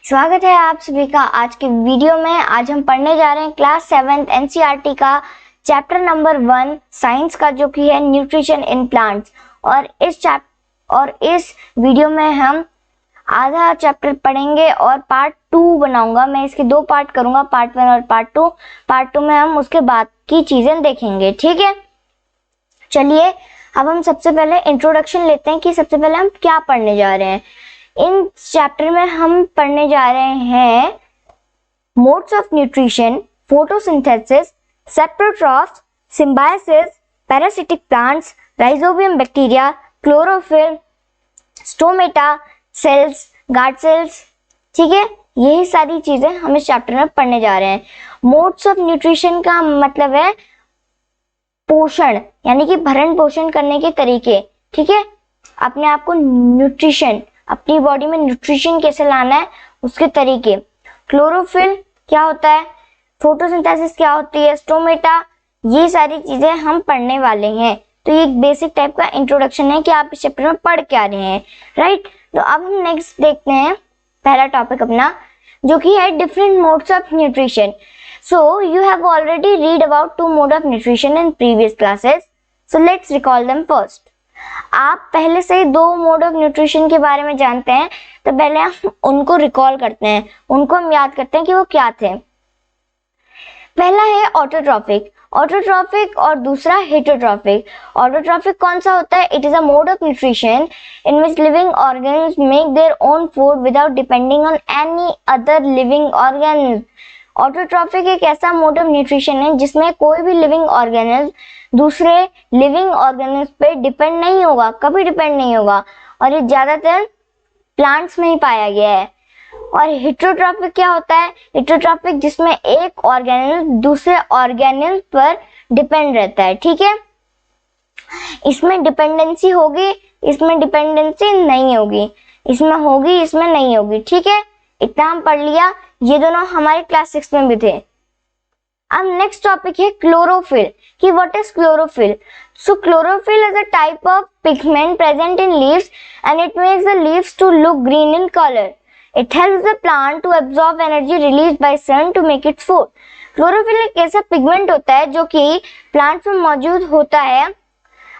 स्वागत है आप सभी का आज के वीडियो में। आज हम पढ़ने जा रहे हैं क्लास 7th एनसीईआरटी का चैप्टर नंबर 1 साइंस का, जो कि है न्यूट्रिशन इन प्लांट्स। और इस वीडियो में हम आधा चैप्टर पढ़ेंगे और पार्ट 2 बनाऊंगा। मैं इसके 2 पार्ट करूंगा, पार्ट 1 और पार्ट 2। पार्ट 2 में हम उसके बाद की चीजें देखेंगे, ठीक है। चलिए अब हम सबसे पहले इंट्रोडक्शन लेते हैं कि सबसे पहले हम क्या पढ़ने जा रहे हैं। इन चैप्टर में हम पढ़ने जा रहे हैं modes of nutrition, photosynthesis, saprotrophs, symbiosis, parasitic plants, rhizobium bacteria, chlorophyll, stomata, cells, guard cells, ठीक है। यही सारी चीजें हम इस चैप्टर में पढ़ने जा रहे हैं। मोड्स ऑफ न्यूट्रिशन का मतलब है पोषण, यानी कि भरण पोषण करने के तरीके, ठीक है। अपने आप को न्यूट्रिशन, अपनी बॉडी में न्यूट्रिशन कैसे लाना है उसके तरीके। क्लोरोफिल क्या होता है, फोटोसिंथेसिस क्या होती है, स्टोमेटा, ये सारी चीजें हम पढ़ने वाले हैं। तो ये एक बेसिक टाइप का इंट्रोडक्शन है कि आप इस चैप्टर में पढ़ क्या रहे हैं, राइट। तो अब हम नेक्स्ट देखते हैं पहला टॉपिक अपना, जो कि है different modes of nutrition. So you have already read about 2 mode of nutrition in previous classes, so let's recall them first. आप पहले से ही 2 मोड ऑफ न्यूट्रिशन के बारे में जानते हैं, तो पहले हम उनको रिकॉल करते हैं, उनको हम याद करते हैं कि वो क्या थे। पहला है ऑटोट्रॉफिक और दूसरा हेटरोट्रॉफिक। ऑटोट्रॉफिक कौन सा होता है? It is a mode of nutrition in which living organism make their own food without depending on any other living organism. Autotrophic एक ऐसा मोड ऑफ न्यूट्रिशन है जिसमें कोई भी लिविंग ऑर्गेनिज्म दूसरे लिविंग ऑर्गेनिज्म पे डिपेंड नहीं होगा, कभी डिपेंड नहीं होगा, और ये ज्यादातर प्लांट्स में ही पाया गया है। और हेटरोट्रॉफिक क्या होता है? हेटरोट्रॉफिक जिसमें एक ऑर्गेनिज्म दूसरे ऑर्गेनिज्म पर डिपेंड रहता है, ठीक है। इसमें डिपेंडेंसी होगी, इसमें डिपेंडेंसी नहीं होगी, इसमें होगी, इसमें नहीं होगी, ठीक है। इतना हम पढ़ लिया, ये दोनों हमारे क्लास 6 में भी थे। अब नेक्स्ट टॉपिक है क्लोरोफिल, कि what is chlorophyll. So chlorophyll is a type of pigment present in leaves and it makes the leaves to look green in colour. It helps the plant to absorb energy released by sun to make its food. Chlorophyll एक ऐसा pigment होता है जो कि plants में मौजूद होता है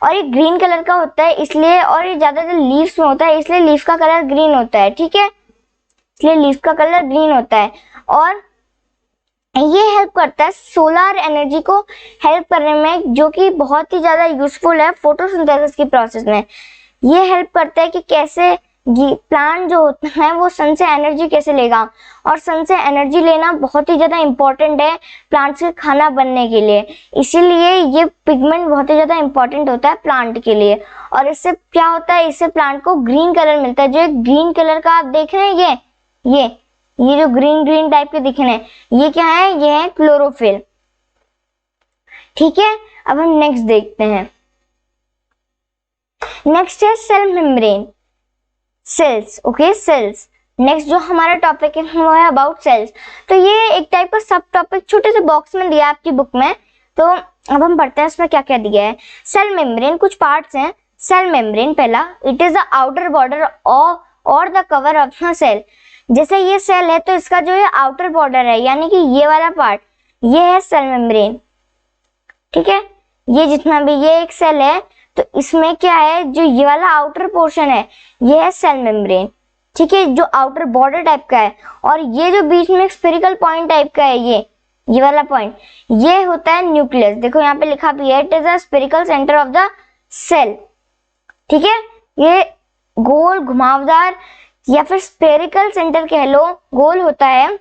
और ये ग्रीन कलर का होता है, इसलिए, और ये ज्यादातर लीव्स में होता है, इसलिए लीव्स का कलर ग्रीन होता है, ठीक है। इसलिए लीव्स का कलर ग्रीन होता है और ये हेल्प करता है सोलर एनर्जी को हेल्प करने में, जो कि बहुत ही ज्यादा यूजफुल है फोटोसिंथेसिस की प्रोसेस में। ये हेल्प करता है कि कैसे प्लांट जो होता है वो सन से एनर्जी कैसे लेगा, और सन से एनर्जी लेना बहुत ही ज्यादा इंपॉर्टेंट है प्लांट्स के खाना बनने के लिए, इसीलिए ये पिगमेंट बहुत ही ज्यादा इंपॉर्टेंट होता है प्लांट के लिए। और इससे क्या होता है, इससे प्लांट को ग्रीन कलर मिलता है। जो एक ग्रीन कलर का आप देख रहे हैं, ये जो ग्रीन टाइप के दिख रहे हैं, ये क्या है? ये है क्लोरोफिल, ठीक है। अब हम नेक्स्ट देखते हैं। नेक्स्ट है cell membrane, cells, okay, cells. Next जो हमारा टॉपिक है वो है अबाउट सेल्स। तो ये एक टाइप का सब टॉपिक छोटे से बॉक्स में दिया है आपकी बुक में, तो अब हम पढ़ते हैं इसमें क्या क्या दिया है। सेल मेम्ब्रेन, कुछ पार्ट्स हैं। सेल मेम्ब्रेन, पहला, it is the outer border और the cover of the cell. जैसे ये सेल है तो इसका जो है आउटर बॉर्डर है, यानी कि ये वाला पार्ट, ये है सेल मेम्ब्रेन, ठीक है। ये जितना भी, ये एक सेल है तो इसमें क्या है, जो ये वाला आउटर पोर्शन है ये है सेल मेम्ब्रेन, ठीक है, जो आउटर बॉर्डर टाइप का है। और ये जो बीच में एक स्फेरिकल पॉइंट टाइप का है, ये वाला पॉइंट, ये होता है न्यूक्लियस। देखो यहाँ पे लिखा भी है, it is a spherical centre of the cell, ठीक है। ये गोल घुमावदार या फिर स्फेरिकल सेंटर कह लो, गोल होता है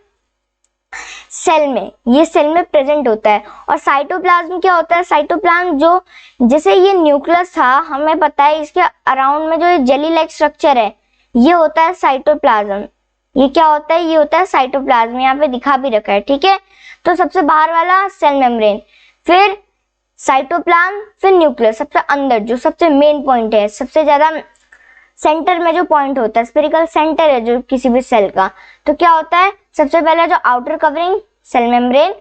सेल में, ये सेल में प्रेजेंट होता है। और साइटोप्लाज्म क्या होता है? साइटोप्लाज्म जो, जैसे ये न्यूक्लियस था, हमें पता है इसके अराउंड में जो ये जेली लाइक स्ट्रक्चर है ये होता है साइटोप्लाज्म। ये क्या होता है? ये होता है साइटोप्लाज्म, यहाँ पे दिखा भी रखा है, ठीक है। तो सबसे बाहर वाला सेल मेम्ब्रेन, फिर साइटोप्लाज्म, फिर न्यूक्लियस, सबसे अंदर जो सबसे मेन पॉइंट है, सबसे ज्यादा सेंटर में जो पॉइंट होता है, स्फेरिकल सेंटर है जो किसी भी सेल का। तो क्या होता है, सबसे पहले जो आउटर कवरिंग सेल मेम्ब्रेन,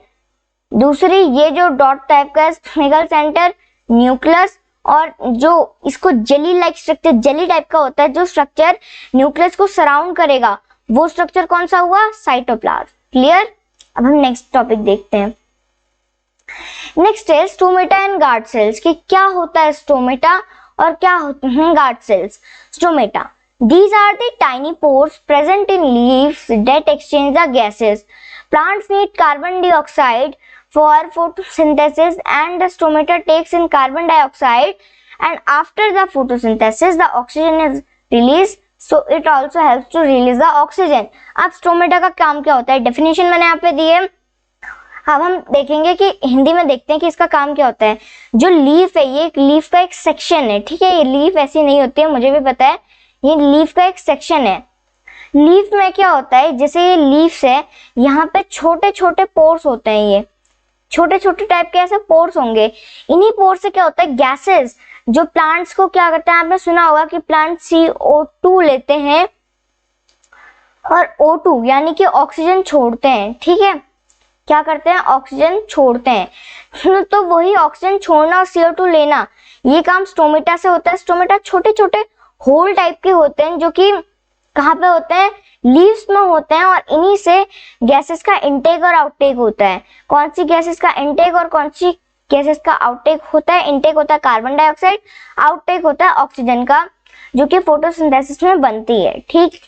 दूसरी ये जो डॉट टाइप का स्फेरिकल सेंटर न्यूक्लियस, और जो इसको jelly like structure, jelly type का होता है जो स्ट्रक्चर न्यूक्लियस को सराउंड करेगा, वो स्ट्रक्चर कौन सा हुआ? साइटोप्लाज्म। क्लियर? अब हम नेक्स्ट टॉपिक देखते हैं। नेक्स्ट है स्टोमेटा एंड गार्ड सेल्स, कि क्या होता है स्टोमेटा और क्या होते हैं guard cells. Stomata, these are the tiny pores present in leaves that exchange the gases. Plants need carbon dioxide for photosynthesis and the stomata takes in carbon dioxide, and after the photosynthesis the oxygen is released, so it also helps to release the oxygen. अब stomata का काम क्या होता है, definition मैंने यहाँ पे दी है। अब हम देखेंगे कि हिंदी में देखते हैं कि इसका काम क्या होता है। जो लीफ है, ये एक लीफ का एक सेक्शन है, ठीक है। ये लीफ ऐसी नहीं होती है, मुझे भी पता है, ये लीफ का एक सेक्शन है। लीफ में क्या होता है, जैसे ये लीफ है, यहाँ पे छोटे छोटे पोर्स होते हैं, ये छोटे छोटे टाइप के ऐसे पोर्स होंगे। इन्हीं पोर्स से क्या होता है, गैसेस जो प्लांट्स को क्या करता है, आपने सुना होगा कि प्लांट CO2 लेते हैं और O2 यानी कि ऑक्सीजन छोड़ते हैं, ठीक है। क्या करते हैं, ऑक्सीजन छोड़ते हैं। तो वही ऑक्सीजन छोड़ना और CO2 लेना, ये काम स्टोमेटा से होता है। स्टोमेटा छोटे छोटे होल टाइप के होते हैं जो कि कहाँ पे होते हैं, लीव्स में होते हैं, और इन्हीं से गैसेस का इनटेक और आउटटेक होता है। कौन सी गैसेस का इनटेक और कौन सी गैसेस का आउटटेक होता है? इनटेक होता है कार्बन डाइऑक्साइड, आउटटेक होता है ऑक्सीजन का, जो कि फोटोसिंथेसिस में बनती है, ठीक।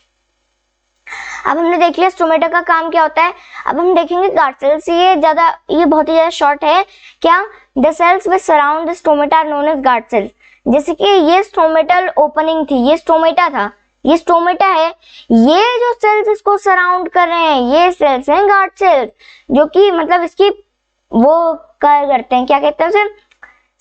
अब हमने देख लिया स्टोमेटा का काम क्या होता है। अब हम देखेंगे गार्ड सेल्स। ये बहुत ही ज्यादा शॉर्ट है। क्या? The cells which surround the stomata are known as guard cells. जैसे कि ये स्टोमेटल ओपनिंग थी, ये स्टोमेटा था, ये स्टोमेटा है। ये जो सेल्स इसको सराउंड कर रहे हैं, ये सेल्स हैं गार्ड सेल्स, जो कि मतलब इसकी वो करते हैं, क्या कहते हैं उसे,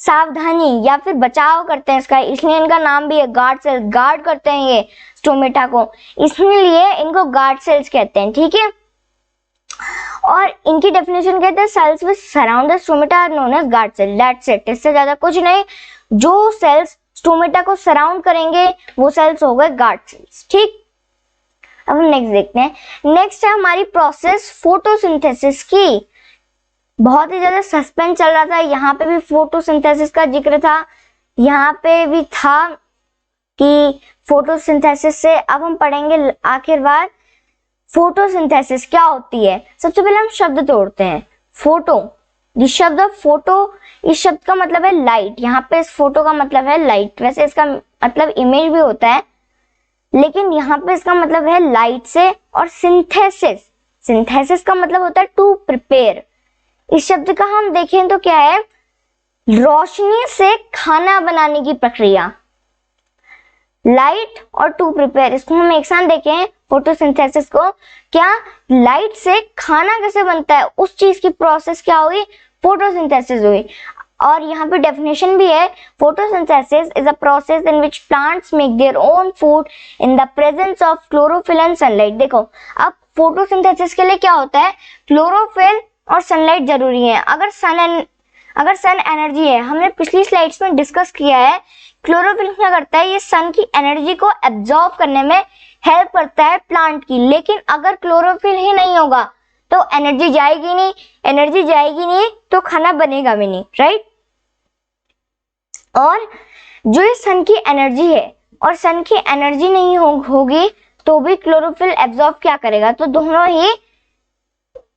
सावधानी या फिर बचाव करते हैं इसका, इसलिए इनका नाम भी है गार्ड सेल्स। गार्ड करते हैं ये स्टोमेटा को, इसलिए इनको गार्ड सेल्स कहते हैं, ठीक है। और इनकी डेफिनेशन कहते हैं cells which surround the stomata are known as guard cell, that's it. इससे ज्यादा कुछ नहीं। जो सेल्स स्टोमेटा को सराउंड करेंगे वो सेल्स हो गए गार्ड सेल्स, ठीक। अब हम नेक्स्ट देखते हैं। नेक्स्ट है हमारी प्रोसेस फोटोसिंथेसिस की। बहुत ही ज्यादा सस्पेंस चल रहा था, यहाँ पे भी फोटोसिंथेसिस का जिक्र था, यहाँ पे भी था कि फोटोसिंथेसिस से। अब हम पढ़ेंगे आखिरकार फोटोसिंथेसिस क्या होती है। सबसे पहले हम शब्द तोड़ते हैं। फोटो, ये शब्द फोटो, इस शब्द का मतलब है लाइट। यहाँ पे इस फोटो का मतलब है लाइट, वैसे इसका मतलब इमेज भी होता है, लेकिन यहाँ पे इसका मतलब है लाइट से। और सिंथेसिस, सिंथेसिस का मतलब होता है टू प्रिपेयर। इस शब्द का हम देखें तो क्या है, रोशनी से खाना बनाने की प्रक्रिया। लाइट और टू प्रिपेयर, इसको हम एक साथ देखें फोटोसिंथेसिस को। क्या? लाइट से खाना कैसे बनता है, उस चीज की प्रोसेस क्या हुई, फोटोसिंथेसिस हुई। और यहाँ पे डेफिनेशन भी है, photosynthesis is a process in which plants make their own food in the presence of chlorophyll and sunlight. देखो, अब फोटोसिंथेसिस के लिए क्या होता है, क्लोरोफिल और सनलाइट जरूरी है। अगर सन एनर्जी है, हमने पिछली स्लाइड्स में डिस्कस किया है, क्लोरोफिल क्या करता है, ये सन की एनर्जी को एब्जॉर्ब करने में हेल्प करता है प्लांट की। लेकिन अगर क्लोरोफिल ही नहीं होगा तो एनर्जी जाएगी नहीं, एनर्जी जाएगी नहीं तो खाना बनेगा भी नहीं, राइट। और जो ये सन की एनर्जी है, और सन की एनर्जी नहीं होगी तो भी क्लोरोफिल एब्जॉर्ब क्या करेगा, तो दोनों ही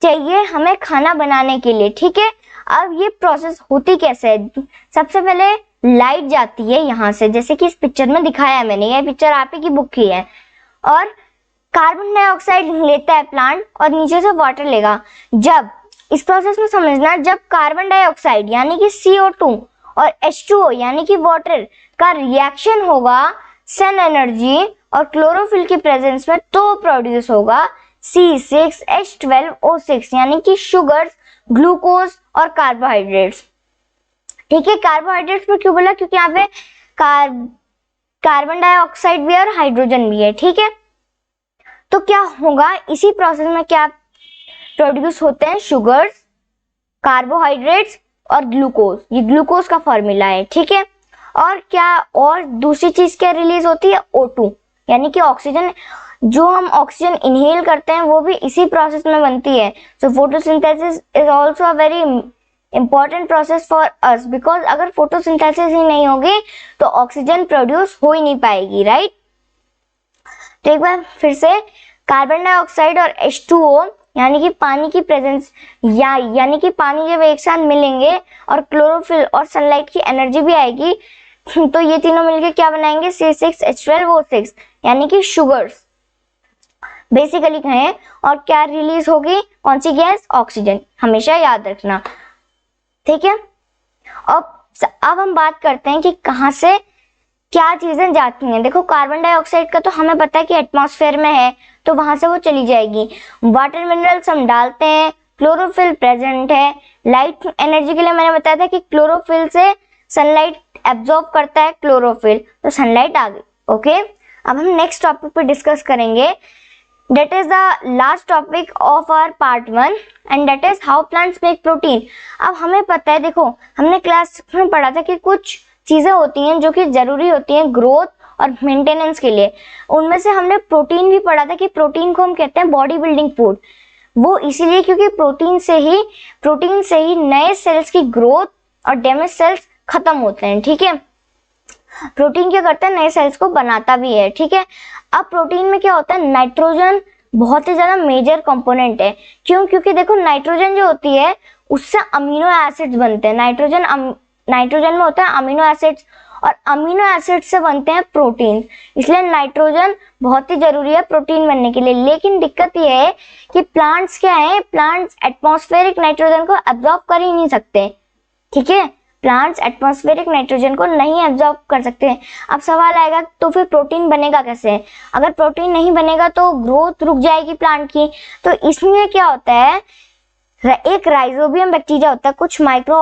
चाहिए हमें खाना बनाने के लिए, ठीक है। अब ये प्रोसेस होती कैसे है, सबसे पहले लाइट जाती है यहाँ से, जैसे कि इस पिक्चर में दिखाया है मैंने, ये पिक्चर आप ही की बुक की है। और कार्बन डाइऑक्साइड लेता है प्लांट और नीचे से वाटर लेगा। जब इस प्रोसेस में समझना, जब कार्बन डाइऑक्साइड यानी कि CO2 और H2O यानी कि वाटर का रिएक्शन होगा सन एनर्जी और क्लोरोफिल की प्रेजेंस में, तो प्रोड्यूस होगा C6H12O6 यानी कि शुगर्स, ग्लूकोज और कार्बोहाइड्रेट्स, ठीक है। कार्बोहाइड्रेट्स में क्यों बोला, क्योंकि यहाँ पे कार्बन डाइऑक्साइड भी है और हाइड्रोजन भी है, ठीक है। तो क्या होगा, इसी प्रोसेस में क्या प्रोड्यूस होते हैं, शुगर्स, कार्बोहाइड्रेट्स और ग्लूकोज। ये ग्लूकोज का फॉर्मूला है, ठीक है। और क्या, और दूसरी चीज क्या रिलीज होती है, O2 यानी कि ऑक्सीजन। जो हम ऑक्सीजन इनहेल करते हैं वो भी इसी प्रोसेस में बनती है। सो photosynthesis is also a very important process for us, because अगर फोटोसिंथेसिस ही नहीं होगी तो ऑक्सीजन प्रोड्यूस हो ही नहीं पाएगी, राइट। तो एक बार फिर से, कार्बन डाइऑक्साइड और H2O यानी कि पानी की प्रेजेंस यानी कि पानी जब एक साथ मिलेंगे और क्लोरोफिल और सनलाइट की एनर्जी भी आएगी तो ये तीनों मिलके क्या बनाएंगे C6H12O6 यानी कि शुगर्स बेसिकली कहें। और क्या रिलीज होगी, कौन सी गैस, ऑक्सीजन, हमेशा याद रखना, ठीक है। अब हम बात करते हैं कि कहां से क्या चीजें जाती हैं। देखो कार्बन डाइऑक्साइड का तो हमें पता है कि एटमॉस्फेयर में है तो वहां से वो चली जाएगी। वाटर मिनरल्स हम डालते हैं, क्लोरोफिल प्रेजेंट है, लाइट एनर्जी के लिए मैंने बताया था कि क्लोरोफिल से सनलाइट एब्जॉर्ब करता है क्लोरोफिल, तो सनलाइट आ गई। ओके, अब हम नेक्स्ट टॉपिक पे डिस्कस करेंगे, that is the last topic of our part 1 and that is how plants make protein। अब हमें पता है, देखो हमने क्लास में पढ़ा था कि कुछ चीजें होती हैं जो कि जरूरी होती हैं ग्रोथ और मेंटेनेंस के लिए। उनमें से हमने प्रोटीन भी पढ़ा था कि प्रोटीन को हम कहते हैं बॉडी बिल्डिंग फूड। वो इसीलिए क्योंकि प्रोटीन से ही नए सेल्स की ग्रोथ और डैमेज सेल्स खत्म होते हैं, ठीक है। प्रोटीन क्या करता है, नए सेल्स को बनाता भी है, ठीक है। अब प्रोटीन में क्या होता है, नाइट्रोजन बहुत ही ज्यादा मेजर कंपोनेंट है। क्यों, क्योंकि देखो नाइट्रोजन जो होती है उससे अमीनो एसिड्स बनते हैं। नाइट्रोजन में होता है अमीनो एसिड्स और अमीनो एसिड से बनते हैं प्रोटीन, इसलिए नाइट्रोजन बहुत ही जरूरी है प्रोटीन बनने के लिए। लेकिन दिक्कत यह है कि प्लांट्स क्या है, प्लांट्स एटमॉस्फेरिक नाइट्रोजन को एब्जॉर्ब कर ही नहीं सकते, ठीक है। प्लांट्स एटमॉस्फेरिक नाइट्रोजन को नहीं एब्जॉर्ब कर सकते। अब सवाल आएगा तो फिर प्रोटीन बनेगा कैसे? अगर प्रोटीन नहीं बनेगा तो ग्रोथ रुक जाएगी प्लांट की। तो इसमें क्या होता है, एक राइजोबियम बैक्टीरिया होता है, कुछ माइक्रो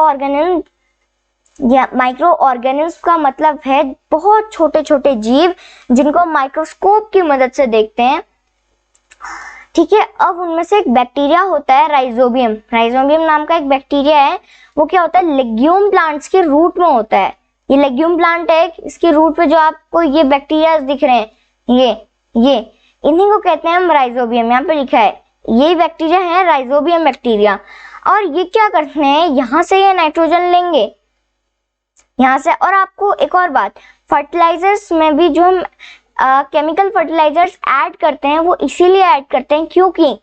ऑर्गेनिज्म का मतलब है बहुत छोटे छोटे जीव जिनको माइक्रोस्कोप की मदद से देखते हैं, ठीक है। अब उनमें से एक बैक्टीरिया होता है राइजोबियम नाम का एक बैक्टीरिया है। वो क्या होता है, लेग्यूम प्लांट्स के रूट में होता है। ये लेग्यूम प्लांट है, इसके रूट पे जो आपको ये बैक्टीरिया दिख रहे हैं, ये इन्हीं को कहते हैं हम राइजोबियम। यहाँ पे लिखा है ये बैक्टीरिया है राइजोबियम बैक्टीरिया। और ये क्या करते हैं, यहाँ से ये नाइट्रोजन लेंगे यहाँ से। और आपको एक और बात, फर्टिलाइजर्स में भी जो हम केमिकल फर्टिलाइजर्स ऐड करते हैं वो इसीलिए ऐड करते हैं क्योंकि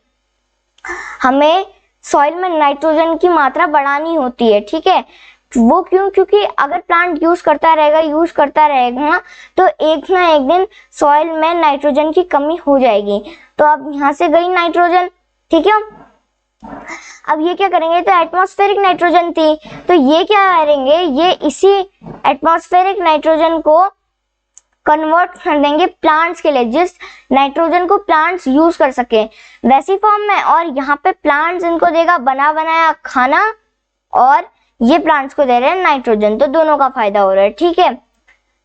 हमें सॉइल में नाइट्रोजन की मात्रा बढ़ानी होती है, ठीक है। वो क्यों, क्योंकि अगर प्लांट यूज करता रहेगा तो एक ना एक दिन सॉइल में नाइट्रोजन की कमी हो जाएगी। तो अब यहाँ से गई नाइट्रोजन, ठीक है। अब ये क्या करेंगे, तो एटमॉस्फेरिक नाइट्रोजन थी तो ये क्या करेंगे, ये इसी एटमॉस्फेरिक नाइट्रोजन को कन्वर्ट कर देंगे प्लांट्स के लिए, जिस नाइट्रोजन को प्लांट्स यूज कर सके वैसी फॉर्म में। और यहाँ पे प्लांट्स इनको देगा बना बनाया खाना और ये प्लांट्स को दे रहे हैं नाइट्रोजन, तो दोनों का फायदा हो रहा है, ठीक है।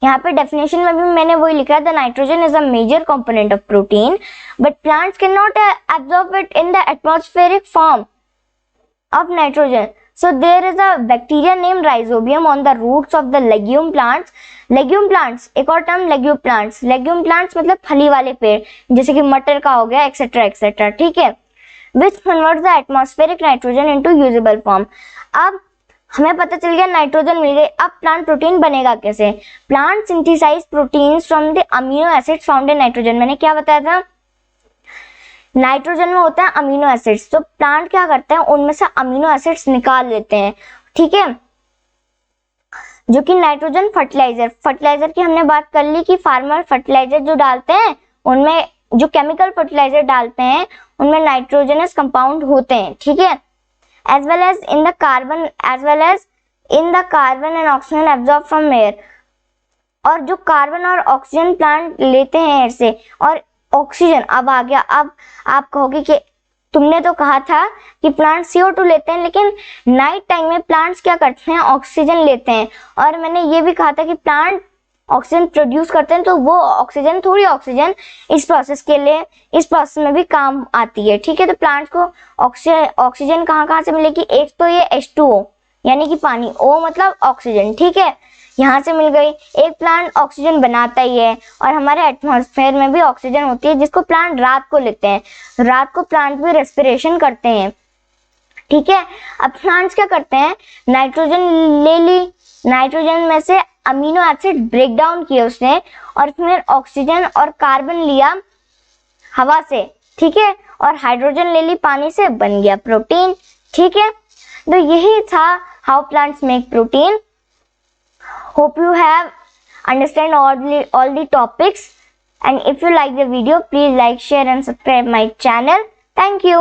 यहाँ पे डेफिनेशन में भी मैंने वही लिखा है, the nitrogen is a major component of protein but plants can not absorb it in the atmospheric form of nitrogen. So there is a bacteria named rhizobium on the roots of the legume plants. Legume plants, एक और term legume plants मतलब फली वाले पेड़, जैसे कि मटर का हो गया एक्सेट्रा एक्सेट्रा, ठीक है। Which converts the atmospheric nitrogen into usable form. अब हमें पता चल गया नाइट्रोजन मिल गई। अब प्लांट प्रोटीन बनेगा कैसे? Plant synthesise proteins from the amino acids found in nitrogen. मैंने क्या बताया था, नाइट्रोजन में होता है अमीनो एसिड्स, तो प्लांट क्या करते हैं उनमें से अमीनो एसिड्स निकाल लेते हैं, ठीक है। जो कि नाइट्रोजन फर्टिलाइजर की हमने बात कर ली कि फार्मर फर्टिलाइजर जो डालते हैं उनमें, जो केमिकल फर्टिलाइजर डालते हैं उनमें नाइट्रोजनस कंपाउंड होते हैं, ठीक है। As well as in the carbon and oxygen absorb from air. और जो कार्बन और ऑक्सीजन प्लांट लेते हैं एयर से, और ऑक्सीजन अब आ गया। अब आप कहोगे कि तुमने तो कहा था कि प्लांट CO2 लेते हैं, लेकिन नाइट टाइम में प्लांट्स क्या करते हैं, ऑक्सीजन लेते हैं। और मैंने ये भी कहा था कि प्लांट ऑक्सीजन प्रोड्यूस करते हैं, तो वो ऑक्सीजन इस प्रोसेस में भी काम आती है, ठीक है। तो प्लांट्स को ऑक्सीजन कहाँ से मिलेगी, एक तो ये H2O यानी कि पानी, O मतलब ऑक्सीजन, ठीक है, यहाँ से मिल गई। एक प्लांट ऑक्सीजन बनाता ही है और हमारे एटमॉस्फेयर में भी ऑक्सीजन होती है जिसको प्लांट रात को लेते हैं। रात को प्लांट भी रेस्पिरेशन करते हैं, ठीक है। अब प्लांट्स क्या करते हैं, नाइट्रोजन ले ली, नाइट्रोजन में से अमीनो एसिड ब्रेक डाउन किए उसने और फिर ऑक्सीजन और कार्बन लिया हवा से, ठीक है, और हाइड्रोजन ले ली पानी से, बन गया प्रोटीन। ठीक है, तो यही था how plants make protein. Hope you have understand all the topics, and if you like the video, please like, share and subscribe my channel. Thank you.